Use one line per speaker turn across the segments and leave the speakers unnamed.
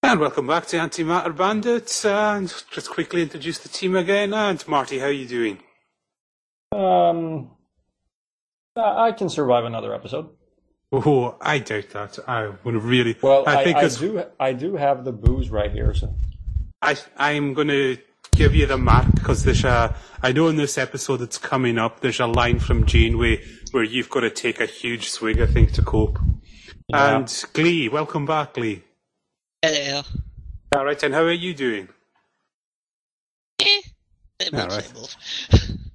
And welcome back to Antimatter Bandits, and just quickly introduce the team again. And Marty, how are you doing?
I can survive another episode.
Oh, I doubt that. I would really.
Well, I
I
do have the booze right here, so
I'm going to give you the mark because I know in this episode that's coming up, there's a line from Janeway where you've got to take a huge swig, I think, to cope.
Yeah.
And Glee, welcome back, Glee.
Hello.
All right, and how are you doing?
All
right.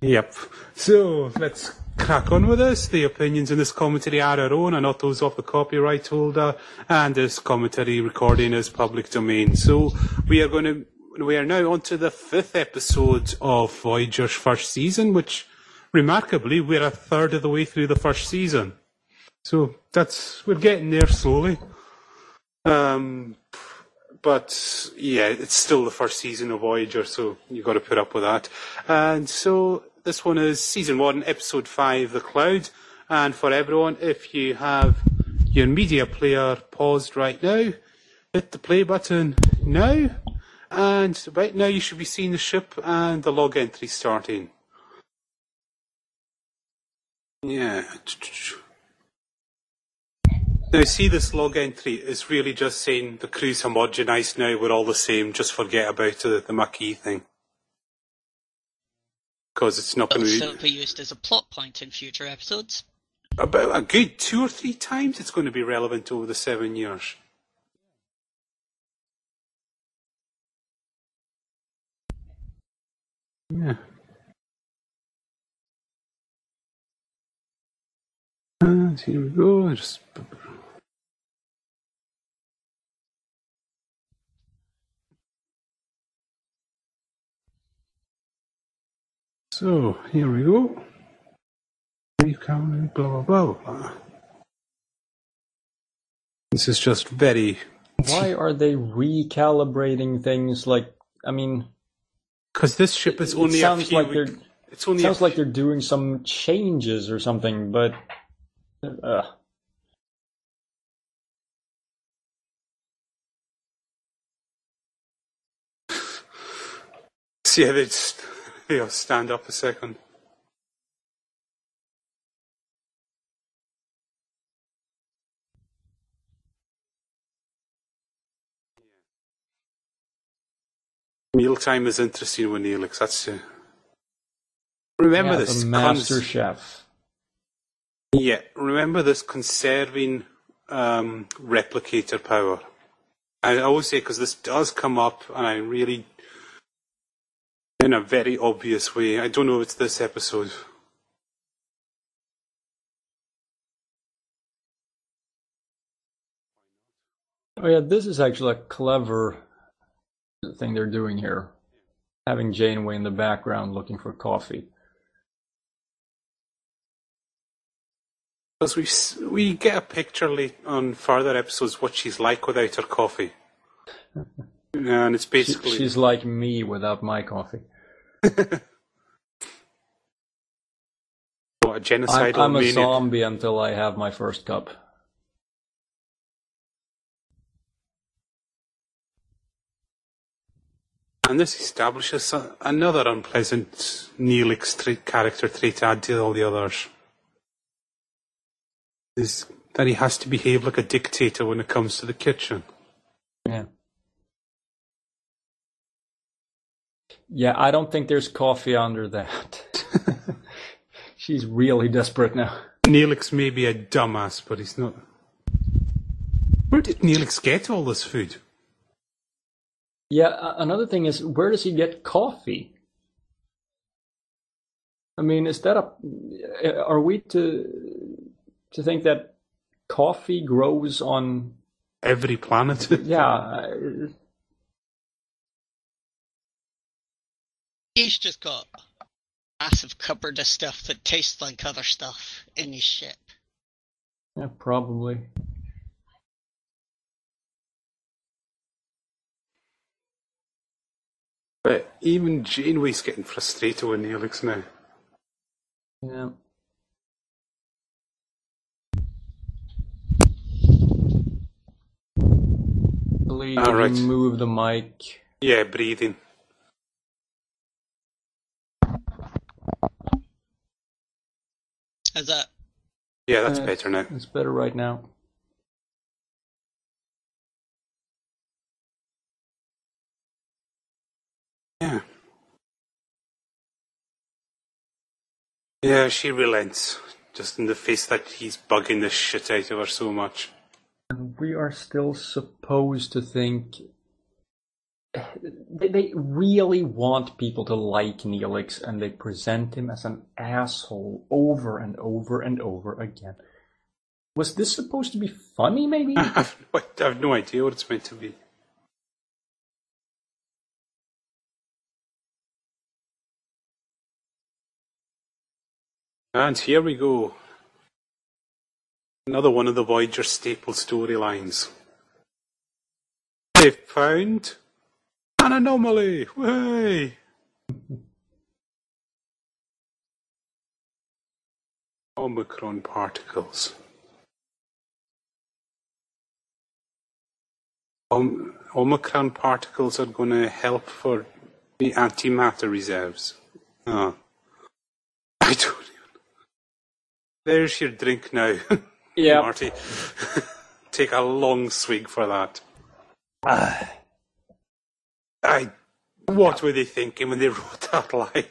Yep. So let's crack on with this. The opinions in this commentary are our own and not those of the copyright holder, and this commentary recording is public domain. So we are now on to the 5th episode of Voyager's first season, which remarkably we're a third of the way through the first season. So we're getting there slowly. But yeah, it's still the first season of Voyager, so you've got to put up with that. And so this one is season 1, episode 5, The Cloud. And for everyone, if you have your media player paused right now, hit the play button now. And right now you should be seeing the ship and the log entry starting. Yeah. Now, see, this log entry is really just saying the crew's homogenised now, we're all the same, just forget about the Maquis thing. Because it's not going to
It'll be used as a plot point in future episodes.
About a good 2 or 3 times it's going to be relevant over the 7 years. Yeah. And here we go. So, here we go. Blah, blah, blah, blah. This is just very...
why are they recalibrating things like, I mean...
because this ship is only a few...
sounds like they're doing some changes or something, but...
See how they'll stand up a second. Mealtime is interesting with Neelix, that's it. Remember this...
the master chef.
Yeah, remember this conserving replicator power. I always say, because this does come up, and I really... in a very obvious way. I don't know if it's this episode.
Oh yeah, this is actually a clever thing they're doing here. Having Janeway in the background looking for coffee.
Because we get a picture on further episodes what she's like without her coffee. And it's basically...
she's like me without my coffee.
What, a genocidal
I'm a
maniac?
zombie until I have my first cup.
And this establishes another unpleasant Neelix character trait to add to all the others. Is that he has to behave like a dictator when it comes to the kitchen.
Yeah. Yeah, I don't think there's coffee under that. She's really desperate now.
Neelix may be a dumbass, but he's not. Where did Neelix get all this food?
Yeah, another thing is, where does he get coffee? I mean, is that are we to think that coffee grows on
every planet?
Yeah.
He's just got a massive cupboard of stuff that tastes like other stuff in his ship.
Yeah, probably.
But even Janeway's getting frustrated with Neelix now.
Yeah. Lee,
All right.
move the mic.
Yeah, breathing.
How's that?
Yeah, that's better now.
It's better right now.
Yeah. Yeah, she relents. Just in the face that he's bugging the shit out of her so much.
And we are still supposed to think... They really want people to like Neelix, and they present him as an asshole over and over and over again. Was this supposed to be funny, maybe?
I have no idea what it's meant to be. And here we go. Another one of the Voyager staple storylines. They've found an anomaly! Way! Omicron particles. Omicron particles are going to help for the antimatter reserves. Oh. I don't even... There's your drink now,
Yeah.
Marty. Take a long swig for that. What were they thinking when they wrote that line?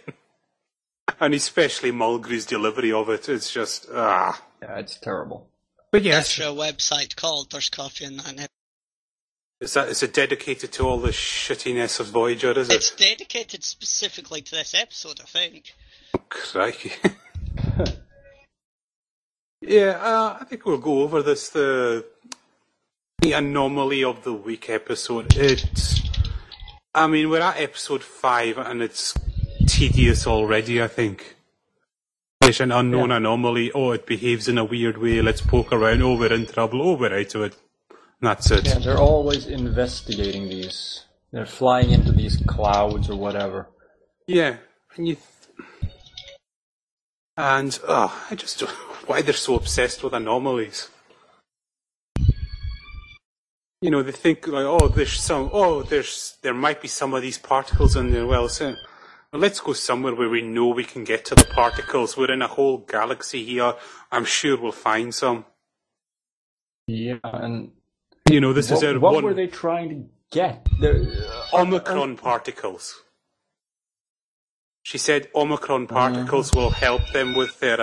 And especially Mulgrew's delivery of it. It's just,
Yeah, it's terrible.
But yes.
There's a website called There's Coffee in That.
Is it dedicated to all the shittiness of Voyager, is it?
It's dedicated specifically to this episode, I think.
Crikey. Yeah, I think we'll go over this, the anomaly of the week episode. We're at episode 5 and it's tedious already, I think. There's an unknown anomaly. Oh, it behaves in a weird way. Let's poke around. Oh, we're in trouble. Oh, we're out of it. And that's it.
Yeah, they're always investigating these. They're flying into these clouds or whatever.
Yeah. And I just don't know why they're so obsessed with anomalies. You know, they think like, there might be some of these particles in there. Well, let's go somewhere where we know we can get to the particles. We're in a whole galaxy here. I'm sure we'll find some.
Yeah, and
you know, this is our
what were they trying to get?
Omicron particles. She said Omicron particles will help them with their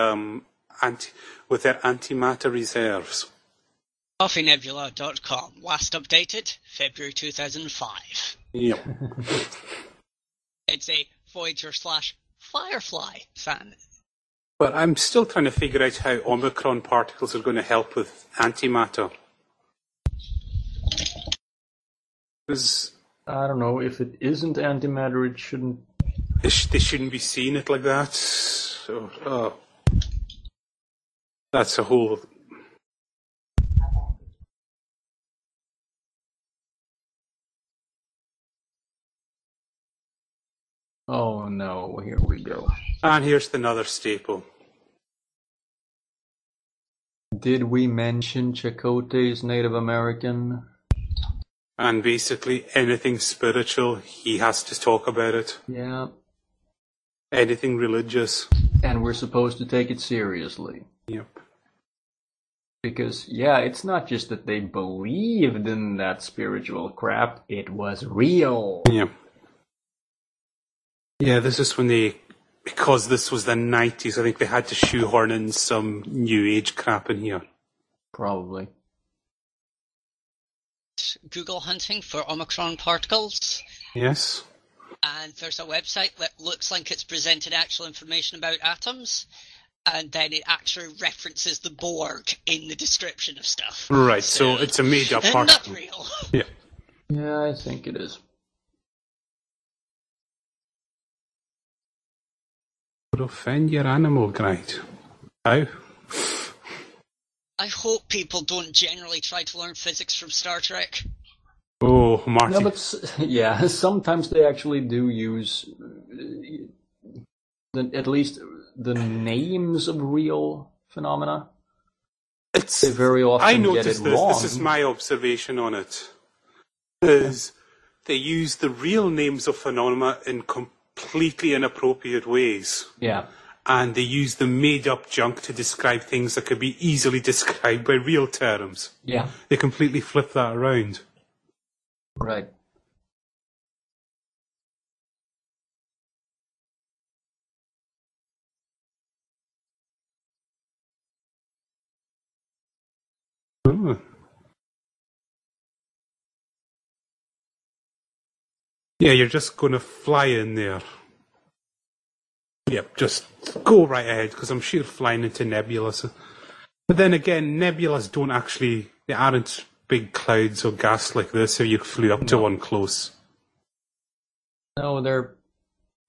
antimatter reserves.
CoffeeNebula.com. Last updated February 2005.
Yep.
It's a Voyager/Firefly fan.
But I'm still trying to figure out how Omicron particles are going to help with antimatter. Because
I don't know, if it isn't antimatter, it shouldn't...
They shouldn't be seeing it like that. So, that's a whole...
Oh no, here we go.
And here's another staple.
Did we mention Chakotay's Native American?
And basically anything spiritual, he has to talk about it.
Yeah.
Anything religious.
And we're supposed to take it seriously.
Yep.
Because, yeah, it's not just that they believed in that spiritual crap, it was real.
Yeah. Yeah, this is when because this was the 90s, I think they had to shoehorn in some new age crap in here.
Probably.
Google hunting for Omicron particles.
Yes.
And there's a website that looks like it's presented actual information about atoms, and then it actually references the Borg in the description of stuff.
Right, so it's a made-up particle.
Not real.
Yeah.
Yeah, I think it is.
Would offend your animal guide. How?
I hope people don't generally try to learn physics from Star Trek.
Oh, Marty.
No, but yeah, sometimes they actually do use at least the names of real phenomena. They very often
I
get
noticed
it
this.
wrong.
This is my observation on it. is they use the real names of phenomena in completely inappropriate ways.
Yeah.
And they use the made-up junk to describe things that could be easily described by real terms.
Yeah.
They completely flip that around.
Right.
Oh. Yeah, you're just going to fly in there. Yep, just go right ahead, because I'm sure flying into nebulas. But then again, nebulas they aren't big clouds or gas like this if you flew up to one close.
No, they're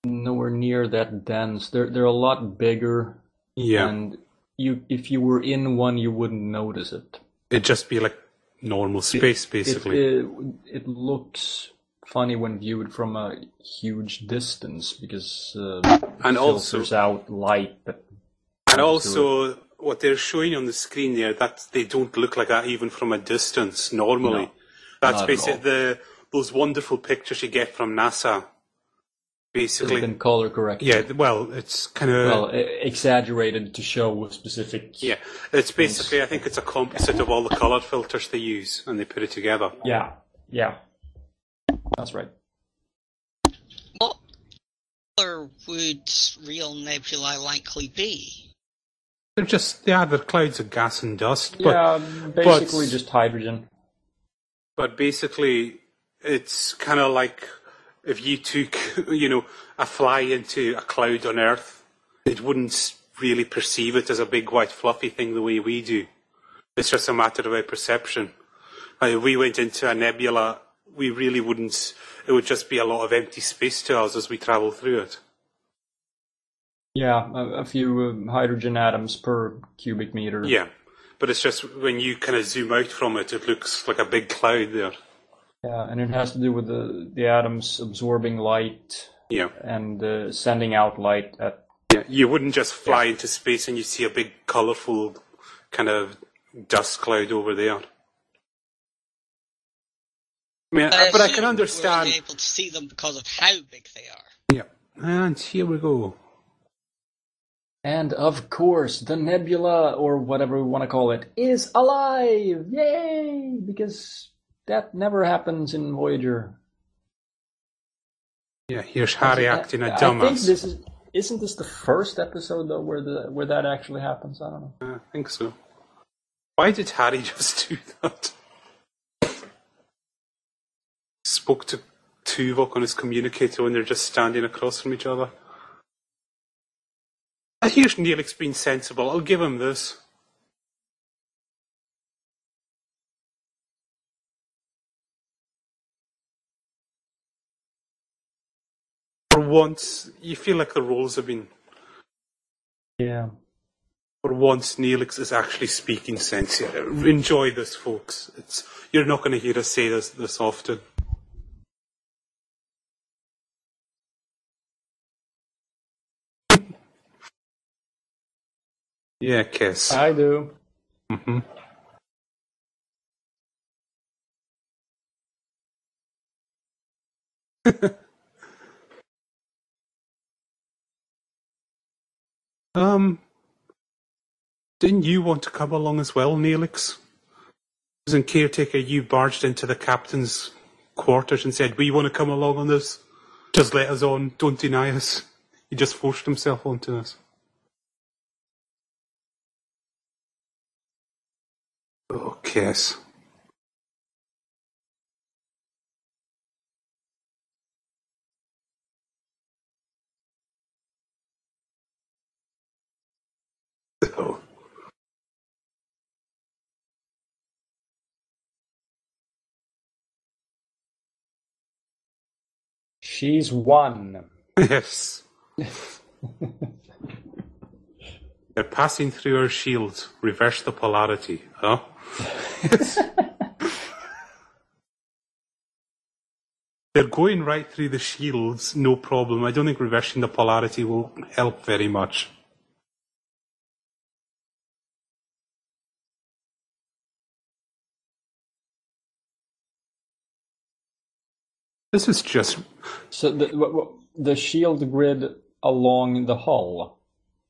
nowhere near that dense. They're a lot bigger.
Yeah.
And if you were in one, you wouldn't notice it.
It'd just be like normal space, basically.
It looks funny when viewed from a huge distance because
and
it filters out light.
And also, what they're showing on the screen there, that they don't look like that even from a distance normally.
No,
that's basically those wonderful pictures you get from NASA. Basically,
it's been color corrected.
Yeah, well, it's kind of
exaggerated to show a specific.
Yeah, it's basically I think it's a composite of all the color filters they use, and they put it together.
Yeah, that's right.
What color would real nebulae likely be?
They're clouds of gas and dust.
Yeah, basically just hydrogen.
But basically, it's kind of like if you took, a fly into a cloud on Earth, it wouldn't really perceive it as a big white fluffy thing the way we do. It's just a matter of our perception. If we went into a nebula, we really wouldn't. It would just be a lot of empty space to us as we travel through it.
Yeah, a few hydrogen atoms per cubic meter.
Yeah, but it's just when you kind of zoom out from it, it looks like a big cloud there.
Yeah, and it has to do with the atoms absorbing light.
Yeah.
And sending out light at.
Yeah, you wouldn't just fly into space and you see a big colourful kind of dust cloud over there. I mean, but I can understand.
We're able to see them because of how big they are.
Yeah, and here we go.
And of course, the nebula, or whatever we want to call it, is alive! Yay! Because that never happens in Voyager.
Yeah, here's Harry acting a dumbass.
I think isn't this the first episode though where that actually happens? I don't know.
I think so. Why did Harry just do that? Spoke to Tuvok on his communicator when they're just standing across from each other. Here's Neelix being sensible. I'll give him this. For once, you feel like the roles have been...
Yeah.
For once, Neelix is actually speaking sense. Enjoy this, folks. You're not going to hear us say this often. Yeah, kiss.
I do.
Mm-hmm. Didn't you want to come along as well, Neelix? As in caretaker, you barged into the captain's quarters and said, "We want to come along on this. Just let us on. Don't deny us." He just forced himself onto us. Oh, kiss. Oh.
She's one.
Yes. They're passing through our shields. Reverse the polarity, huh? They're going right through the shields, no problem. I don't think reversing the polarity will help very much. This is just...
So the shield grid along the hull.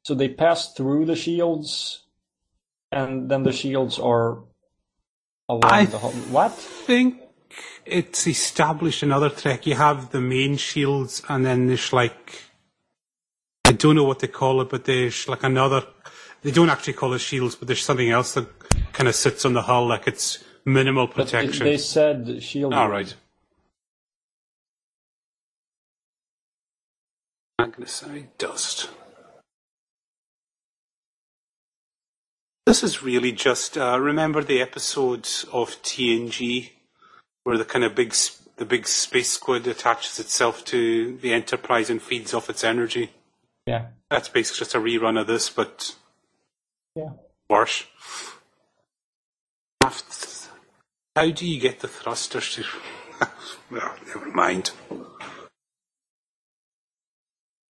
So they pass through the shields, and then the shields are along the hull. What?
I think it's established in other Trek. You have the main shields, and then there's like... I don't know what they call it, but there's like another... They don't actually call it shields, but there's something else that kind of sits on the hull, like it's minimal protection.
But they said shield.
All right. Magnesite dust. This is really just remember the episode of TNG where the kind of big space squid attaches itself to the Enterprise and feeds off its energy.
Yeah.
That's basically just a rerun of this, but worse. How do you get the thrusters to? Well, never mind.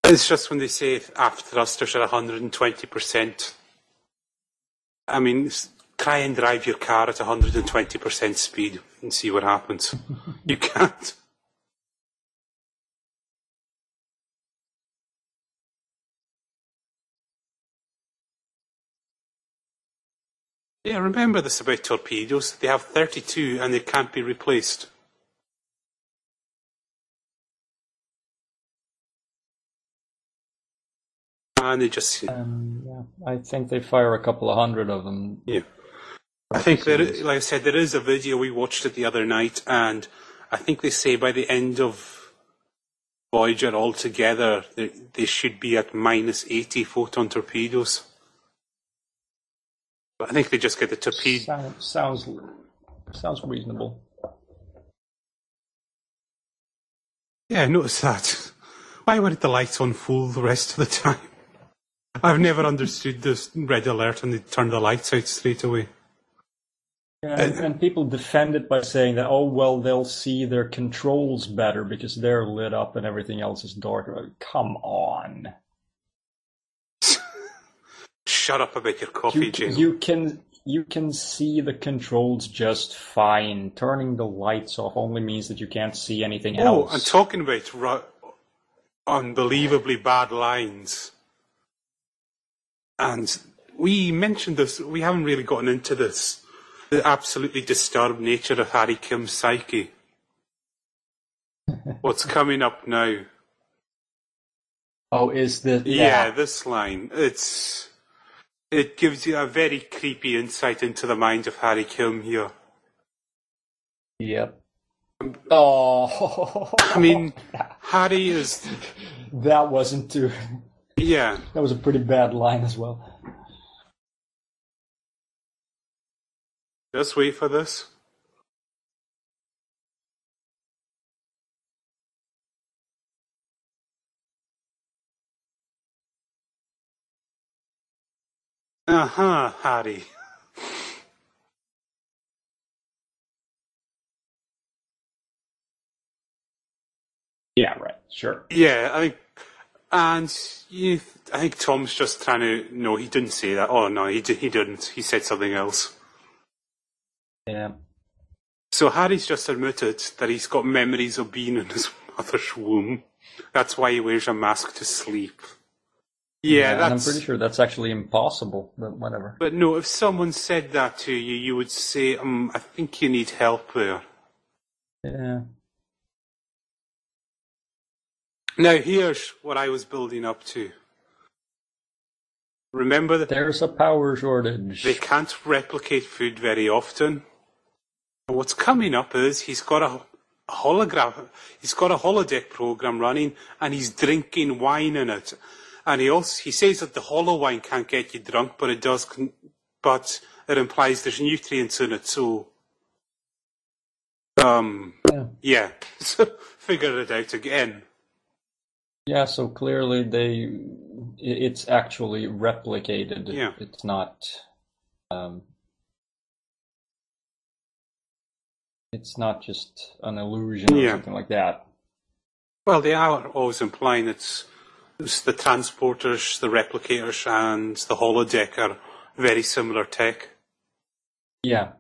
It's just when they say aft thrusters are 120%. I mean, try and drive your car at 120% speed and see what happens. You can't. Yeah, remember this about torpedoes. They have 32 and they can't be replaced. And they just...
I think they fire a couple of hundred of them.
Yeah. I think, like I said, there is a video, we watched it the other night, and I think they say by the end of Voyager altogether, they should be at minus 80 photon torpedoes. But I think they just get the torpedo.
Sounds reasonable.
Yeah, notice that. Why weren't the lights on full the rest of the time? I've never understood this red alert and they turn the lights out straight away.
Yeah, and people defend it by saying that, oh, well, they'll see their controls better because they're lit up and everything else is dark. Come on.
Shut up about your coffee, Jane.
You can see the controls just fine. Turning the lights off only means that you can't see anything else.
Oh, I'm talking about unbelievably bad lines. And we mentioned this, we haven't really gotten into this, the absolutely disturbed nature of Harry Kim's psyche. What's coming up now?
Oh, is this...
Yeah, this line. It gives you a very creepy insight into the mind of Harry Kim here.
Yep. Oh.
I mean, Harry is...
That wasn't too...
Yeah.
That was a pretty bad line as well.
Just wait for this. Harry.
Yeah, right. Sure.
Yeah, I think Tom's just trying to... No, he didn't say that. Oh, no, he didn't. He said something else.
Yeah.
So Harry's just admitted that he's got memories of being in his mother's womb. That's why he wears a mask to sleep. Yeah, that's...
And I'm pretty sure that's actually impossible, but whatever.
But no, if someone said that to you, you would say, I think you need help there.
Yeah.
Now, here's what I was building up to. Remember that
there's a power shortage.
They can't replicate food very often. And what's coming up is he's got a holodeck program running, and he's drinking wine in it. And he says that the holo wine can't get you drunk, but it does. But it implies there's nutrients in it. So, yeah. So figure it out again.
Yeah, so clearly it's actually replicated.
Yeah.
It's not, it's not just an illusion or something like that.
Well, they are always implying it's the transporters, the replicators, and the holodeck are very similar tech.
Yeah,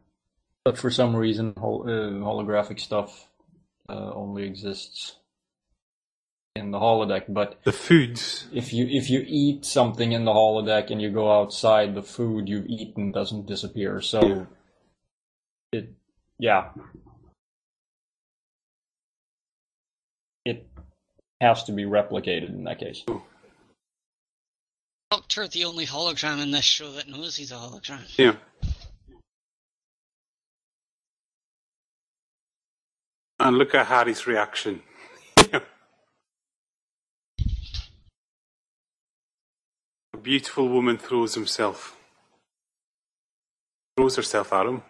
but for some reason, holographic stuff only exists in the holodeck, but
The foods.
if you eat something in the holodeck and you go outside, the food you've eaten doesn't disappear. So it has to be replicated in that case.
Doctor, the only hologram in this show that knows he's a hologram.
Yeah. And look at Harry's reaction. A beautiful woman throws herself at him.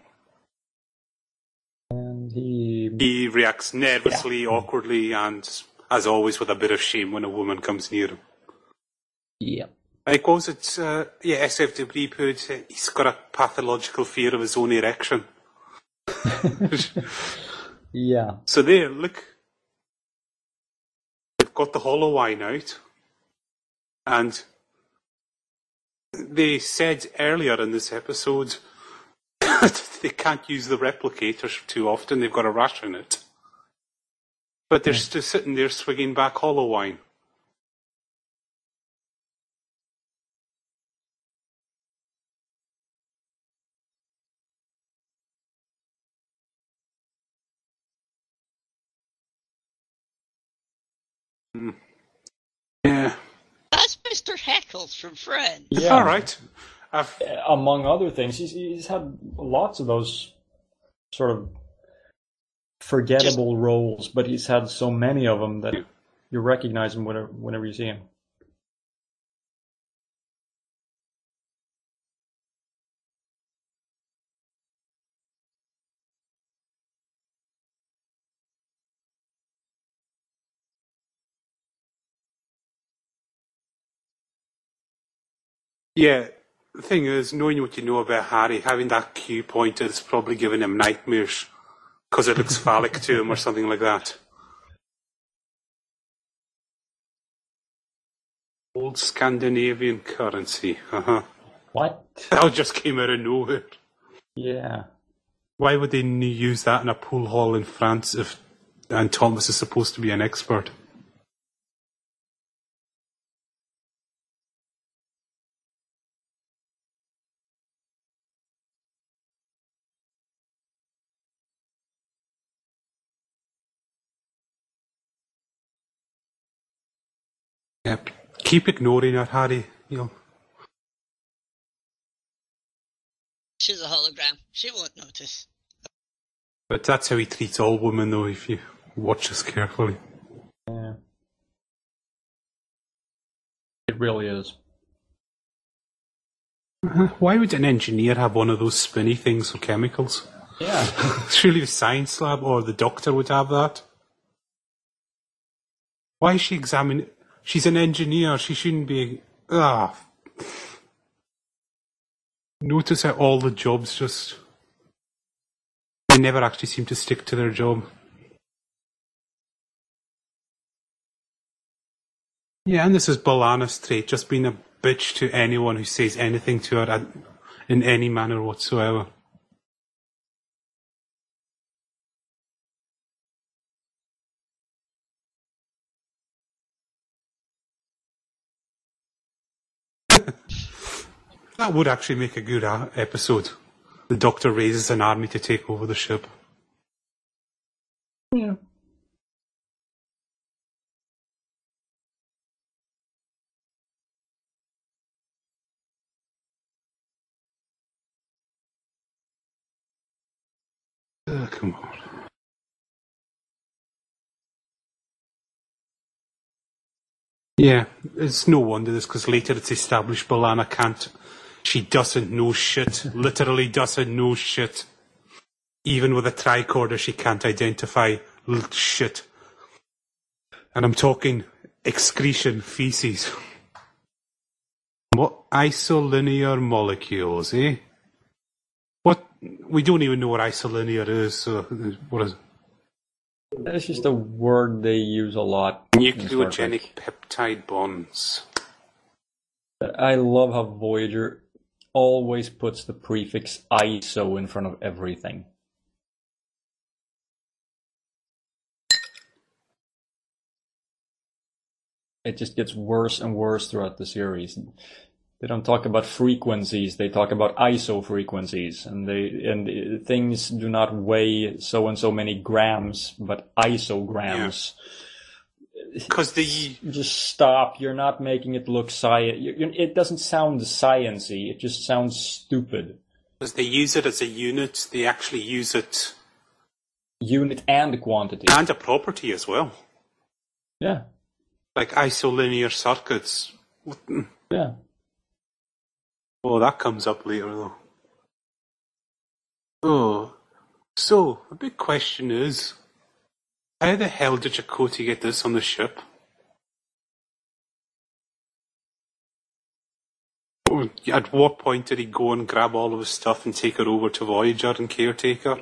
And he
He reacts nervously, awkwardly, and, as always, with a bit of shame when a woman comes near him.
Yeah.
Like, what was it? SF Debris put, he's got a pathological fear of his own erection.
Yeah.
So there, look. They've got the hollow wine out. And they said earlier in this episode that they can't use the replicators too often. They've got a ration it. But they're still sitting there swigging back hollow wine. Yeah.
That's Mr. Heckles from Friends.
Yeah.
All right.
Among other things, he's had lots of those sort of forgettable roles, but he's had so many of them that you recognize him whenever you see him.
Yeah, the thing is, knowing what you know about Harry, having that cue pointed is probably giving him nightmares because it looks phallic to him or something like that. Old Scandinavian currency.
What?
That just came out of nowhere.
Yeah.
Why would they use that in a pool hall in France and Thomas is supposed to be an expert? Yep. Keep ignoring her, Harry.
She's a hologram. She won't notice.
But that's how he treats all women, though, if you watch us carefully.
Yeah. It really is.
Why would an engineer have one of those spinny things for chemicals?
Yeah.
Surely the science lab or the doctor would have that. Why is she examining? She's an engineer. She shouldn't be. Notice how all the jobs just. They never actually seem to stick to their job. Yeah, and this is Balana's trait, just being a bitch to anyone who says anything to her in any manner whatsoever. That would actually make a good episode. The Doctor raises an army to take over the ship.
Yeah.
Come on. Yeah, it's no wonder this, because later it's established B'Elanna can't. She doesn't know shit. Literally doesn't know shit. Even with a tricorder, she can't identify shit. And I'm talking excretion, feces. What isolinear molecules, eh? What? We don't even know what isolinear is, so what is it?
It's just a word they use a lot.
Nucleogenic peptide bonds.
I love how Voyager always puts the prefix ISO in front of everything. it just gets worse and worse throughout the series. They don't talk about frequencies; they talk about ISO frequencies, and things do not weigh so and so many grams, but isograms.
Because
just stop. You're not making it look it doesn't sound sciencey. It just sounds stupid.
Because they use it as a unit, they actually use it...
Unit and quantity.
And a property as well.
Yeah.
Like isolinear circuits.
Yeah.
Oh, that comes up later, though. Oh. So, the big question is, how the hell did Chakotay get this on the ship? At what point did he go and grab all of his stuff and take it over to Voyager and Caretaker?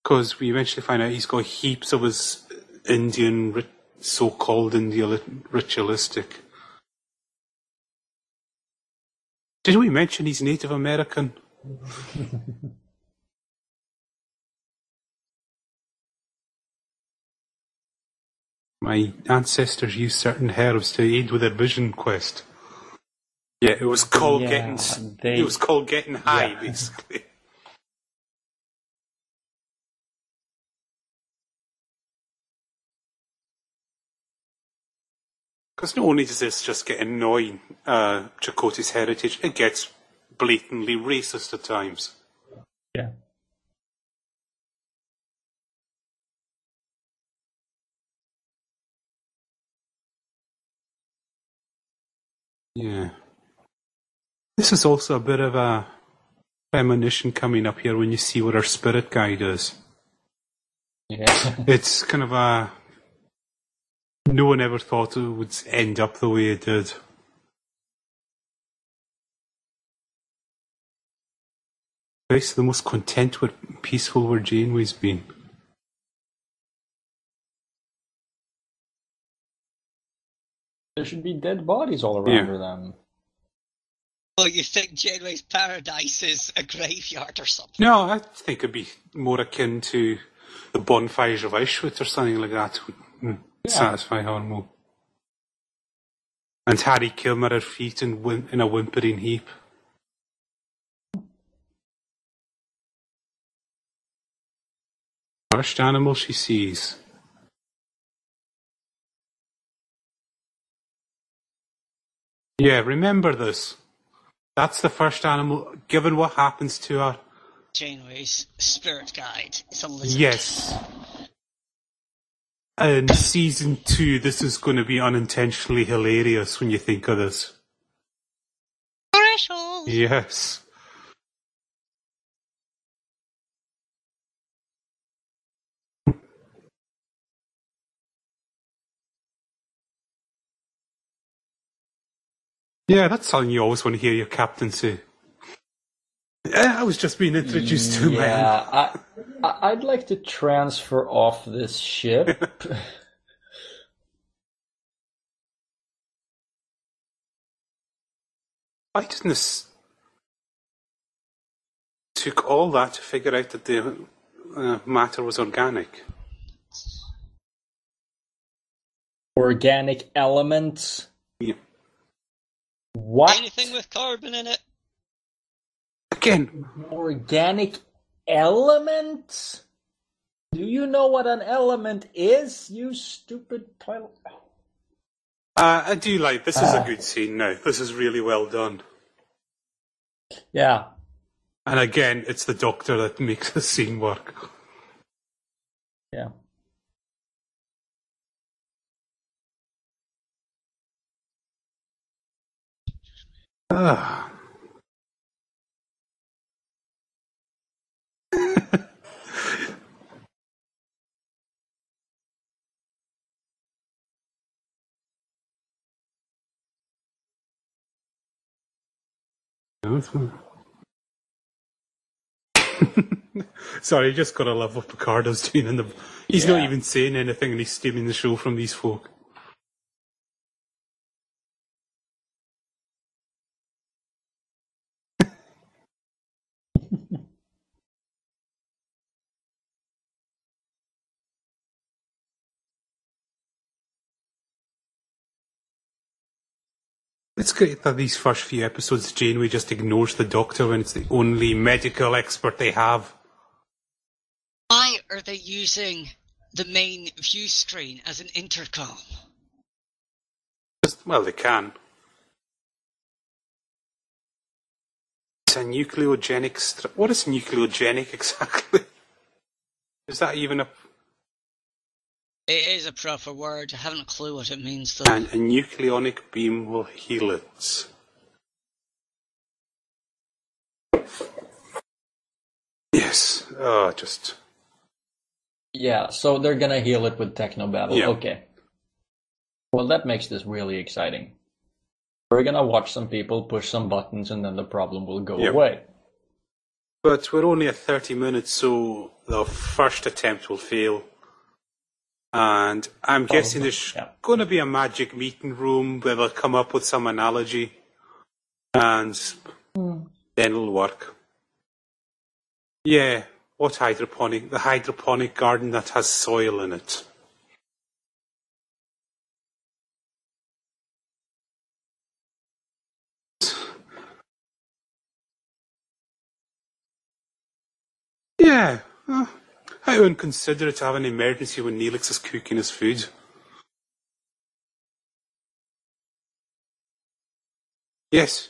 Because we eventually find out he's got heaps of his Indian, so-called Indian ritualistic. Did we mention he's Native American? My ancestors used certain herbs to aid with their vision quest. Yeah, it was called getting high, basically. Because not only does this just get annoying, Chakotay's heritage, it gets blatantly racist at times.
Yeah.
Yeah. This is also a bit of a premonition coming up here when you see what our spirit guide is.
Yeah.
It's kind of a... No one ever thought it would end up the way it did. It's the most content with peaceful where Janeway's been.
There should be dead bodies all around her then.
Well, you think Janeway's paradise is a graveyard or something?
No, I think it'd be more akin to the bonfires of Auschwitz or something like that. Would satisfy her more. And Harry Kilmer at her feet in a whimpering heap. First animal she sees. Yeah, remember this. That's the first animal, given what happens to her.
Janeway's spirit guide. It's a lizard.
Yes. In season 2, this is going to be unintentionally hilarious when you think of this.
Threshold!
Yes. Yeah, that's something you always want to hear your captain say. I was just being introduced to, man.
Yeah, I'd like to transfer off this ship.
Why didn't this... Took all that to figure out that the matter was organic.
Organic elements?
Yeah.
What?
Anything with carbon in it?
Again.
Organic elements? Do you know what an element is, you stupid pilot?
I do like... This is a good scene now. This is really well done.
Yeah.
And again, it's the Doctor that makes the scene work.
Yeah.
Ah. Sorry, just gotta love what Picardo's doing in the... He's not even saying anything and he's stealing the show from these folk. It's great that these first few episodes, Janeway just ignores the Doctor when it's the only medical expert they have.
Why are they using the main view screen as an intercom?
Well, they can. It's a nucleogenic... What is nucleogenic exactly? Is that even a...
It is a proper word. I haven't a clue what it means, though.
And a nucleonic beam will heal it. Yes. Oh, just...
Yeah, so they're gonna heal it with Technobabble.
Yeah.
Okay. Well, that makes this really exciting. We're gonna watch some people push some buttons and then the problem will go away.
But we're only at 30 minutes, so the first attempt will fail. And I'm guessing there's going to be a magic meeting room where they'll come up with some analogy. And then it'll work. Yeah, what hydroponic? The hydroponic garden that has soil in it. Yeah. I wouldn't consider it to have an emergency when Neelix is cooking his food. Yes.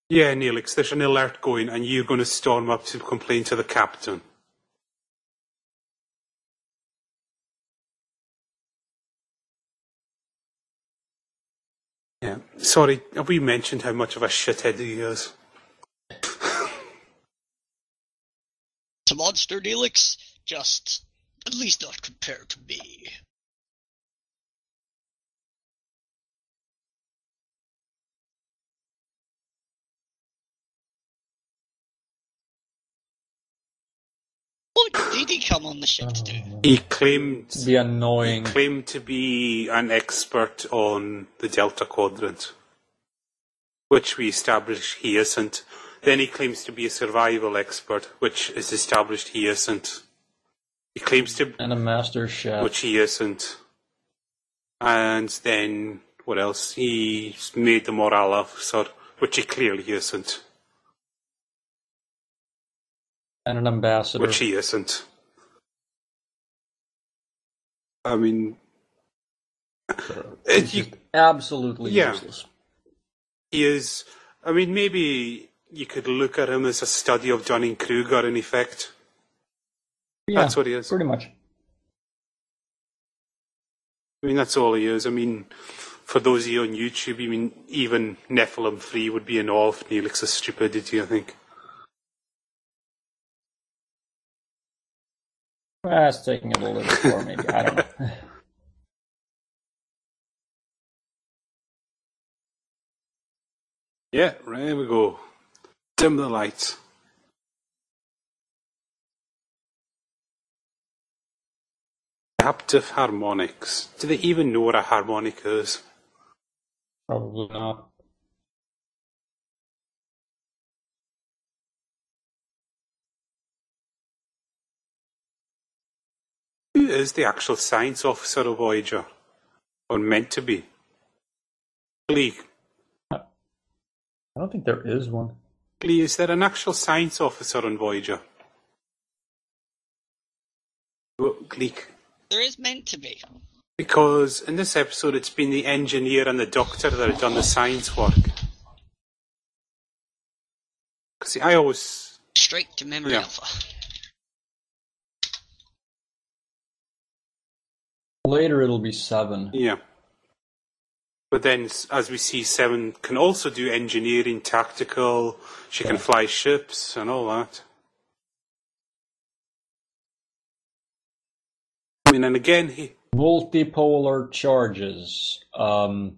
Yeah, Neelix, there's an alert going and you're going to storm up to complain to the captain. Yeah. Sorry, have we mentioned how much of a shithead he is?
It's a monster, Neelix. Just, at least not compared to me. What did he come on the ship to do?
He claimed
to be annoying.
He claimed to be an expert on the Delta Quadrant, which we established he isn't. Then he claims to be a survival expert, which is established he isn't. He claims to...
And a master chef.
Which he isn't. And then, what else? He's made the morale officer, which he clearly isn't.
And an ambassador.
Which he isn't. I mean...
absolutely useless.
He is... I mean, maybe... You could look at him as a study of Dunning-Kruger, in effect.
Yeah,
that's what he is.
Pretty much.
I mean, that's all he is. I mean, for those of you on YouTube, I mean, even Nephilim 3 would be in awe of Neelix's stupidity, I think.
That's taking it a little bit far, maybe. I don't know.
Yeah, there we go. Dim the lights. Adaptive harmonics. Do they even know what a harmonic is?
Probably not.
Who is the actual science officer of Voyager? Or meant to be? Glee.
I don't think there is one.
Glee, is there an actual science officer on Voyager? Gleek.
There is meant to be.
Because in this episode it's been the engineer and the doctor that have done the science work. See, I always...
Straight to memory alpha.
Later it'll be 7.
Yeah. But then, as we see, 7 can also do engineering, tactical, she can fly ships and all that. I mean, and again,
multipolar charges. That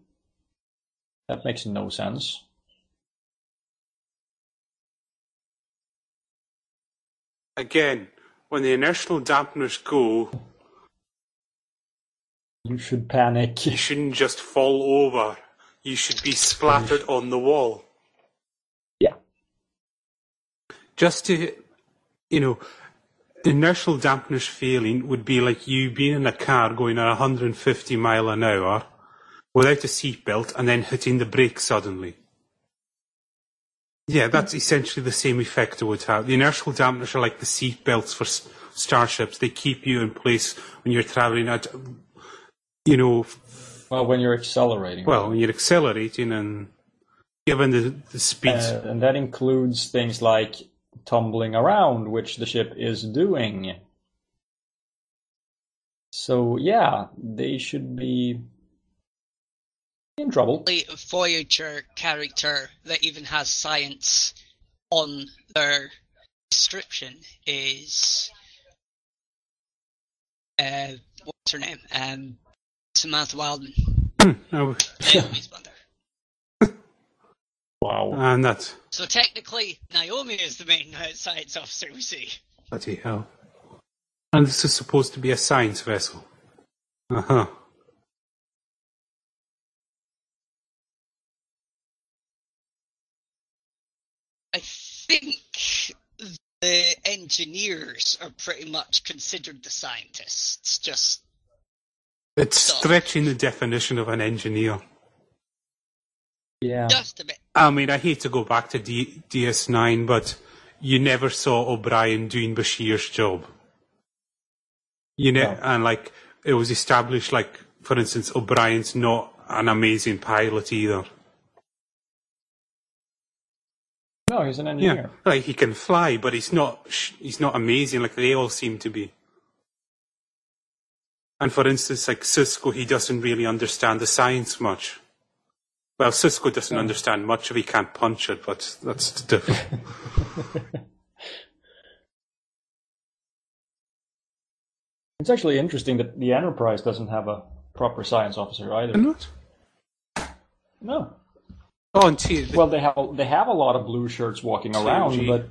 makes no sense.
Again, when the inertial dampeners go...
You should panic.
You shouldn't just fall over. You should be splattered on the wall.
Yeah.
Just to, inertial dampeners failing would be like you being in a car going at 150 mile an hour without a seatbelt and then hitting the brake suddenly. Yeah, that's essentially the same effect it would have. The inertial dampeners are like the seatbelts for starships. They keep you in place when you're traveling at,
Well, when you're accelerating.
Well, when you're accelerating and given the speeds.
And that includes things like tumbling around, which the ship is doing. So, yeah, they should be in trouble.
The Voyager character that even has science on their description is what's her name? Samantha Wildman. Naomi's mother.
Wow.
And that's...
So technically, Naomi is the main science officer we see.
Bloody hell. And this is supposed to be a science vessel. Uh-huh.
I think the engineers are pretty much considered the scientists, just...
It's stretching the definition of an engineer.
Yeah.
Just a bit.
I mean, I hate to go back to DS9, but you never saw O'Brien doing Bashir's job.
No.
And like, it was established, like, for instance, O'Brien's not an amazing pilot either.
No, he's an engineer.
Yeah, like he can fly, but he's not amazing like they all seem to be. And for instance, like Sisko, he doesn't really understand the science much. Well, Sisko doesn't understand much if he can't punch it, but that's different.
It's actually interesting that the Enterprise doesn't have a proper science officer either.
Not?
No.
Oh, and
Well, they have a lot of blue shirts walking around, but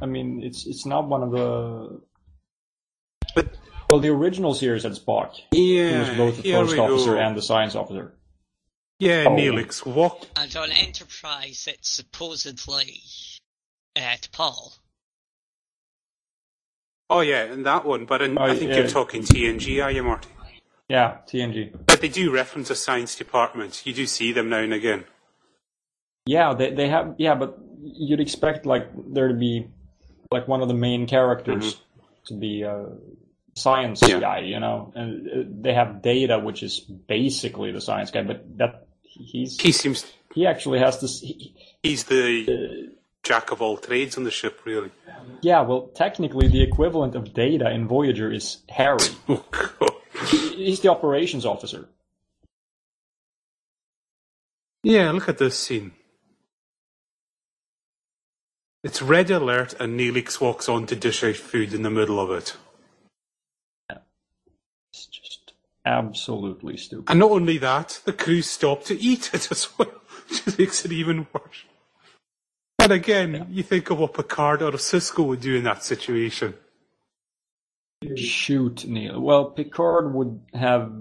I mean, it's not one of the.
But
well, the original series had Spock.
Yeah,
He was both the first officer and the science officer.
Yeah, Neelix walked.
And on Enterprise, it's supposedly T'Pol.
Oh yeah, in that one. But I think you're talking TNG, are you, Marty?
Yeah, TNG.
But they do reference a science department. You do see them now and again.
Yeah, they have. Yeah, but you'd expect like there to be like one of the main characters to be a science guy, you know, and they have Data, which is basically the science guy, but he actually has this.
He's the jack of all trades on the ship, really.
Yeah, well, technically, the equivalent of Data in Voyager is Harry.
Oh God.
He's the operations officer.
Yeah, look at this scene. It's red alert and Neelix walks on to dish out food in the middle of it.
It's just absolutely stupid.
And not only that, the crew stopped to eat it as well, which makes it even worse. And again, you think of what Picard or Sisko would do in that situation.
Shoot, Neil. Well, Picard would have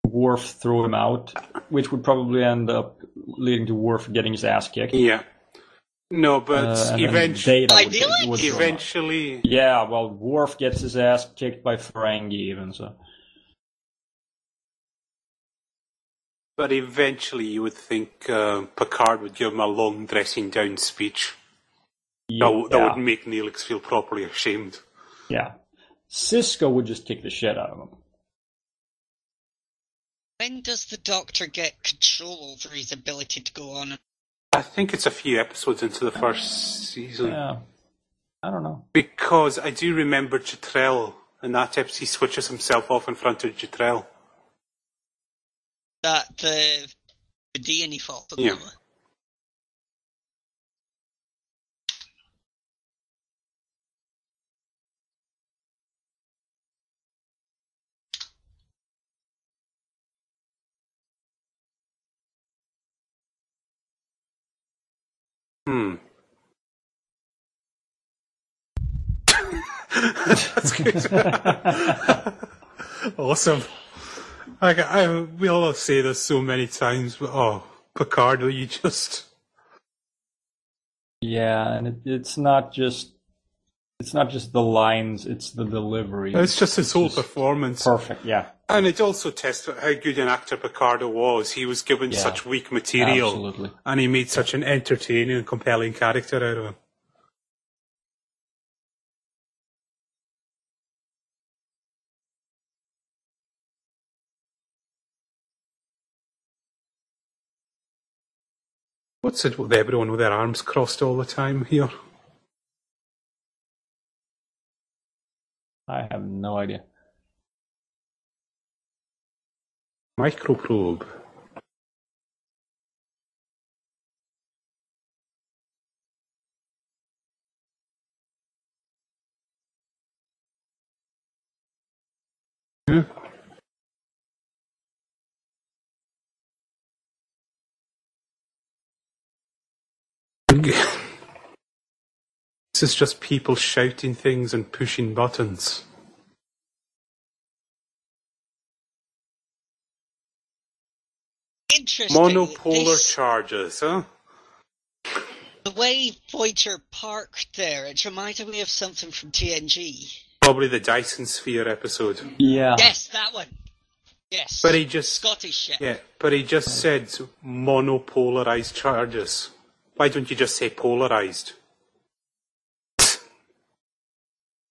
Worf throw him out, which would probably end up leading to Worf getting his ass kicked.
Yeah. No, but eventually...
Ideally?
Yeah, well, Worf gets his ass kicked by Ferengi even, so...
But eventually you would think Picard would give him a long dressing down speech.
Yeah.
That would make Neelix feel properly ashamed.
Yeah. Sisko would just kick the shit out of him.
When does the Doctor get control over his ability to go on?
I think it's a few episodes into the first season.
Yeah. I don't know.
Because I do remember Jetrel in that episode. He switches himself off in front of Jetrel.
That the DNA fault.
Yeah. That's good. Awesome. We'll say this so many times, but Picard, will you just...
Yeah, and it's not just It's not just the lines, it's the delivery.
It's just his whole performance.
Perfect, yeah.
And it also tests how good an actor Picardo was. He was given such weak material.
Absolutely.
And he made such an entertaining and compelling character out of him. What's it with everyone with their arms crossed all the time here?
I have no idea.
Microprobe. Yeah. This is just people shouting things and pushing buttons.
Interesting.
Monopolar charges, huh?
The way Voyager parked there, it reminded me of something from TNG.
Probably the Dyson Sphere episode.
Yeah.
Yes, that one. Yes.
But he just
Scottish ship.
Yeah, but he just said monopolarized charges. Why don't you just say polarized?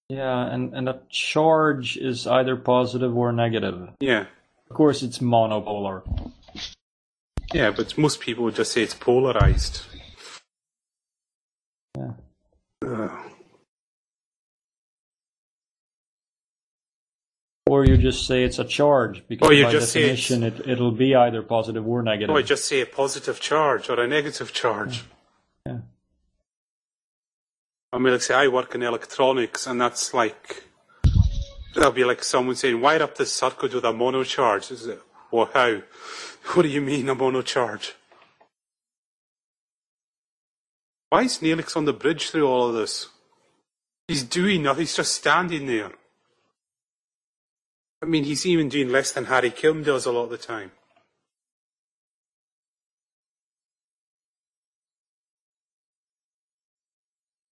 Yeah, and a charge is either positive or negative.
Yeah.
Of course, it's monopolar.
Yeah, but most people would just say it's polarized.
Yeah. Or you just say it's a charge, because
Or you
by
just say
definition it'll be either positive or negative.
Or just say a positive charge or a negative charge.
Yeah.
I mean, like, say I work in electronics, and that's like, that'll be like someone saying, wire up this circuit with a mono charge. Is it? Well, how? What do you mean, a mono charge? Why is Neelix on the bridge through all of this? He's doing nothing, he's just standing there. I mean, he's even doing less than Harry Kim does a lot of the time.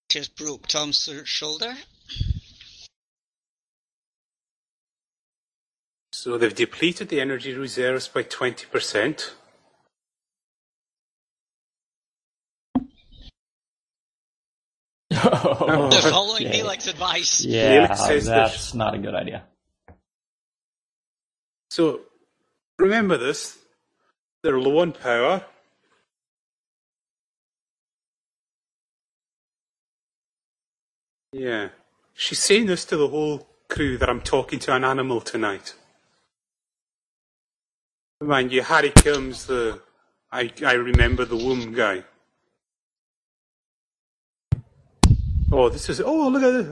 Just broke Tom's shoulder.
So they've depleted the energy reserves by 20%.
They're following Neelix's advice.
Yeah,
Neelix says
that's not a good idea.
So, remember this. They're low on power. Yeah. She's saying this to the whole crew that I'm talking to an animal tonight. Mind you, Harry Kim's I remember the womb guy. Oh, look at this.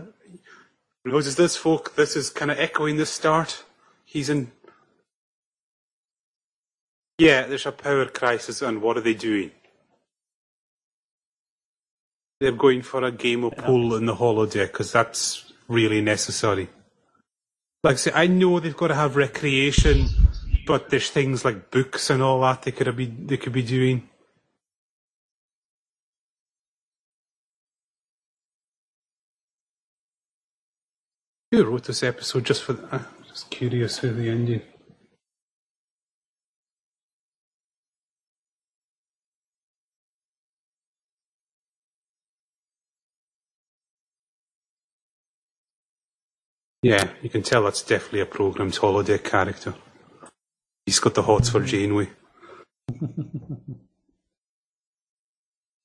Notice this, folk. This is kind of echoing the start. He's in... Yeah, there's a power crisis, and what are they doing? They're going for a game of pool in the holodeck, because that's really necessary. Like I say, I know they've got to have recreation, but there's things like books and all that they could be doing. Who wrote this episode just for... I'm just curious who the ending... Yeah, you can tell that's definitely a programmed holodeck character. He's got the hots for Janeway.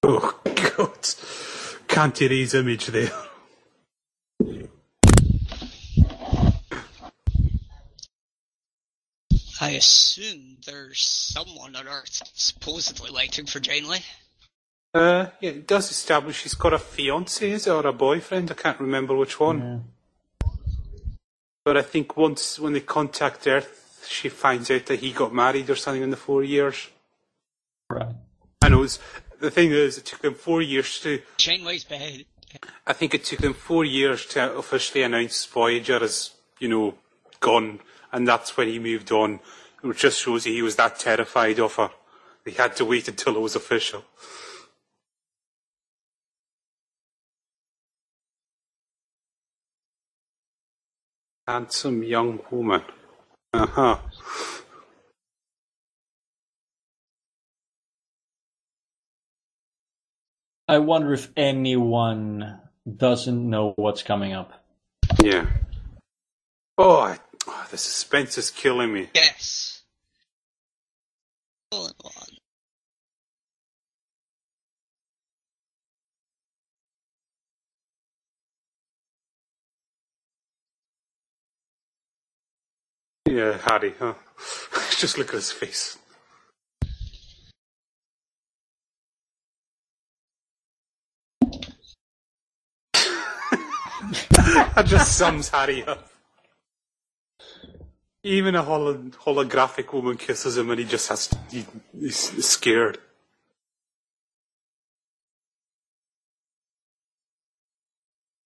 Oh, God. Can't erase image there.
I assume there's someone on Earth supposedly waiting for Janeway.
Yeah, it does establish he's got a fiancé, is it, or a boyfriend? I can't remember which one.
Yeah.
But I think once, when they contact Earth, she finds out that he got married or something in the 4 years.
Right.
I know, the thing is, it took them 4 years to...
Janeway's bed.
I think it took them 4 years to officially announce Voyager as, gone, and that's when he moved on. It just shows you he was that terrified of her. They had to wait until it was official. Handsome young woman. Uh-huh.
I wonder if anyone doesn't know what's coming up.
Yeah. Oh, the suspense is killing me.
Yes. All in one.
Yeah, Harry, huh? Just look at his face. That just sums Harry up. Even a holographic woman kisses him and he just has to, he's scared.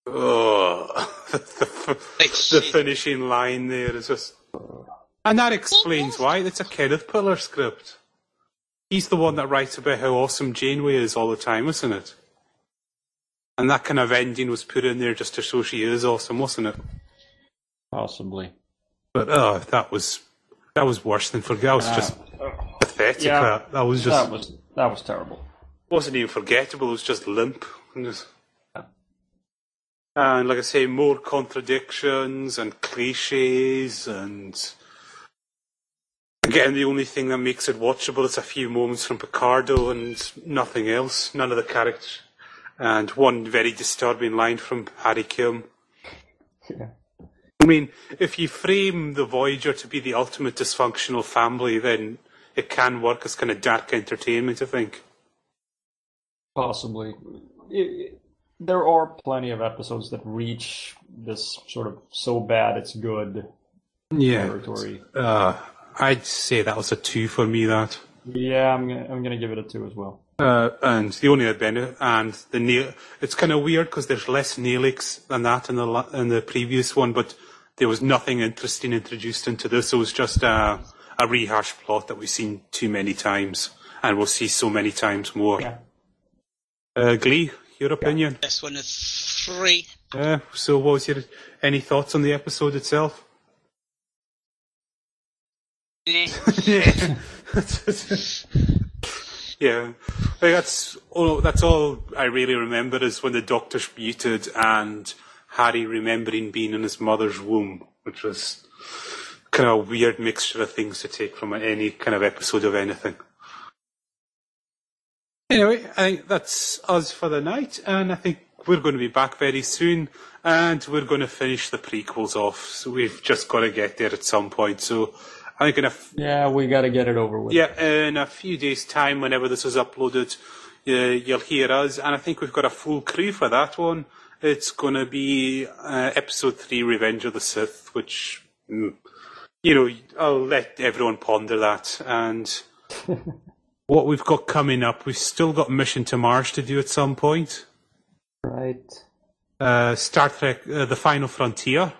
Oh, the finishing line there is just... And that explains why. It's a Kenneth Piller script. He's the one that writes about how awesome Janeway is all the time, isn't it? And that kind of ending was put in there just to show she is awesome, wasn't it?
Possibly.
But that was worse than forget. That was just pathetic.
Yeah,
that was just
that was terrible.
Wasn't even forgettable. It was just limp. And like I say, more contradictions and cliches, and again, the only thing that makes it watchable is a few moments from Picardo and nothing else. None of the characters. And one very disturbing line from Harry Kim.
Yeah.
I mean, if you frame the Voyager to be the ultimate dysfunctional family, then it can work as kind of dark entertainment, I think.
Possibly. There are plenty of episodes that reach this sort of so bad it's good territory.
I'd say that was a 2 for me, that.
Yeah, I'm gonna give it a 2 as well.
And the only benefit, and it's kind of weird because there's less Neelix than that in the previous one, but there was nothing interesting introduced into this. It was just a rehashed plot that we've seen too many times, and we'll see so many times more.
Yeah.
Glee, your opinion?
This one is 3.
So what was any thoughts on the episode itself? Yeah, that's all I really remember is when the Doctor's muted and Harry remembering being in his mother's womb, which was kind of a weird mixture of things to take from any kind of episode of anything. Anyway, I think that's us for the night, and I think we're going to be back very soon, and we're going to finish the prequels off, so we've just got to get there at some point, so I think
we got to get it over with.
Yeah, in a few days' time, whenever this is uploaded, you'll hear us, and I think we've got a full crew for that one. It's going to be Episode 3, Revenge of the Sith, which, I'll let everyone ponder that, and what we've got coming up, we've still got Mission to Mars to do at some point.
Right.
Star Trek, The Final Frontier.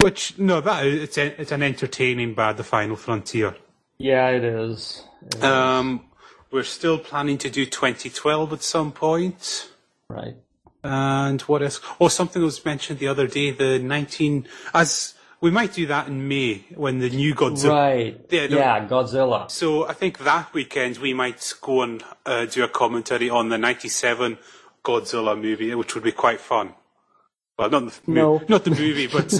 Which, no, it's an entertaining bad, The Final Frontier.
Yeah, it is.
We're still planning to do 2012 at some point.
Right.
And what else? Oh, something was mentioned the other day, we might do that in May, when the new Godzilla...
Right, Godzilla.
So I think that weekend we might go and do a commentary on the 97 Godzilla movie, which would be quite fun. Well, not the movie, but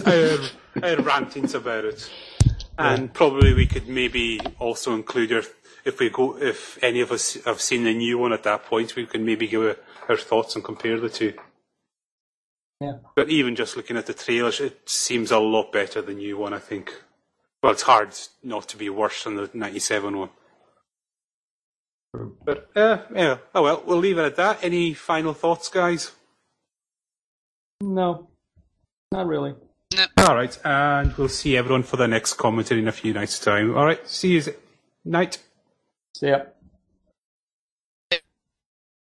our rantings about it. And probably we could maybe also include if any of us have seen the new one at that point, we can maybe give our thoughts and compare the two.
Yeah.
But even just looking at the trailers, it seems a lot better than the new one, I think. Well, it's hard not to be worse than the 97 one. But, yeah. Oh well, we'll leave it at that. Any final thoughts, guys?
No, not really.
No.
Alright, and we'll see everyone for the next commentary in a few nights' time. Alright, see you. Night.
See ya.